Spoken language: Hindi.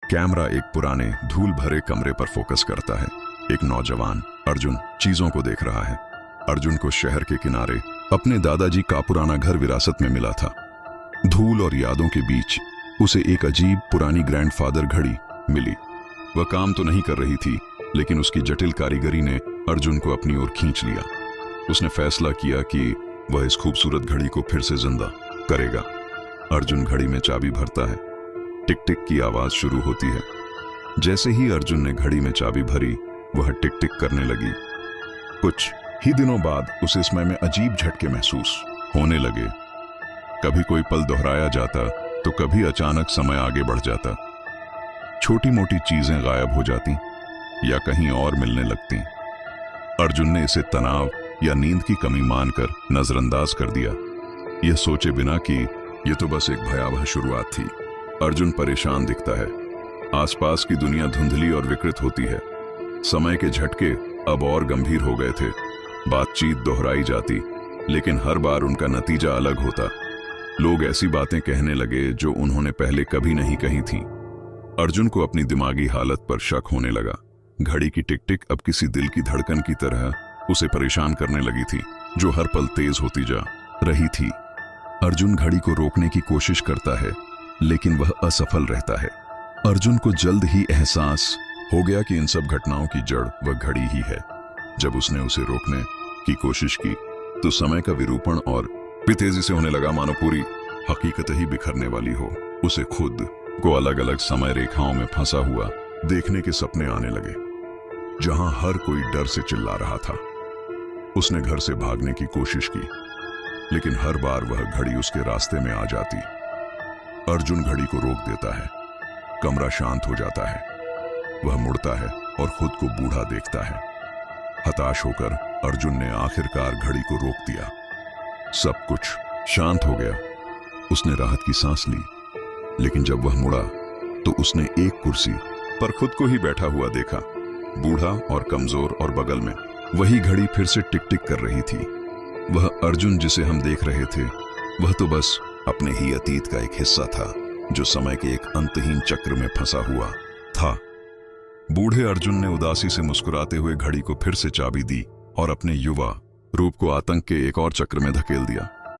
कैमरा एक पुराने धूल भरे कमरे पर फोकस करता है। एक नौजवान अर्जुन चीजों को देख रहा है। अर्जुन को शहर के किनारे अपने दादाजी का पुराना घर विरासत में मिला था। धूल और यादों के बीच उसे एक अजीब पुरानी ग्रैंडफादर घड़ी मिली। वह काम तो नहीं कर रही थी, लेकिन उसकी जटिल कारीगरी ने अर्जुन को अपनी ओर खींच लिया। उसने फैसला किया कि वह इस खूबसूरत घड़ी को फिर से जिंदा करेगा। अर्जुन घड़ी में चाबी भरता है। टिक टिक की आवाज शुरू होती है। जैसे ही अर्जुन ने घड़ी में चाबी भरी, वह टिक टिक करने लगी। कुछ ही दिनों बाद उसे समय में अजीब झटके महसूस होने लगे। कभी कोई पल दोहराया जाता तो कभी अचानक समय आगे बढ़ जाता। छोटी मोटी चीजें गायब हो जाती या कहीं और मिलने लगती। अर्जुन ने इसे तनाव या नींद की कमी मानकर नजरअंदाज कर दिया, यह सोचे बिना कि यह तो बस एक भयावह शुरुआत थी। अर्जुन परेशान दिखता है। आसपास की दुनिया धुंधली और विकृत होती है। समय के झटके अब और गंभीर हो गए थे। बातचीत दोहराई जाती, लेकिन हर बार उनका नतीजा अलग होता। लोग ऐसी बातें कहने लगे जो उन्होंने पहले कभी नहीं कही थीं। अर्जुन को अपनी दिमागी हालत पर शक होने लगा। घड़ी की टिक टिक अब किसी दिल की धड़कन की तरह उसे परेशान करने लगी थी, जो हर पल तेज होती जा रही थी। अर्जुन घड़ी को रोकने की कोशिश करता है, लेकिन वह असफल रहता है। अर्जुन को जल्द ही एहसास हो गया कि इन सब घटनाओं की जड़ वह घड़ी ही है। जब उसने उसे रोकने की कोशिश की तो समय का विरूपण और भी तेजी से होने लगा, मानो पूरी हकीकत ही बिखरने वाली हो। उसे खुद को अलग अलग समय रेखाओं में फंसा हुआ देखने के सपने आने लगे, जहां हर कोई डर से चिल्ला रहा था। उसने घर से भागने की कोशिश की, लेकिन हर बार वह घड़ी उसके रास्ते में आ जाती। अर्जुन घड़ी को रोक देता है। कमरा शांत हो जाता है। वह मुड़ता है और खुद को बूढ़ा देखता है। हताश होकर अर्जुन ने आखिरकार घड़ी को रोक दिया। सब कुछ शांत हो गया। उसने राहत की सांस ली, लेकिन जब वह मुड़ा तो उसने एक कुर्सी पर खुद को ही बैठा हुआ देखा, बूढ़ा और कमजोर, और बगल में वही घड़ी फिर से टिक टिक कर रही थी। वह अर्जुन जिसे हम देख रहे थे, वह तो बस अपने ही अतीत का एक हिस्सा था, जो समय के एक अंतहीन चक्र में फंसा हुआ था। बूढ़े अर्जुन ने उदासी से मुस्कुराते हुए घड़ी को फिर से चाबी दी और अपने युवा रूप को आतंक के एक और चक्र में धकेल दिया।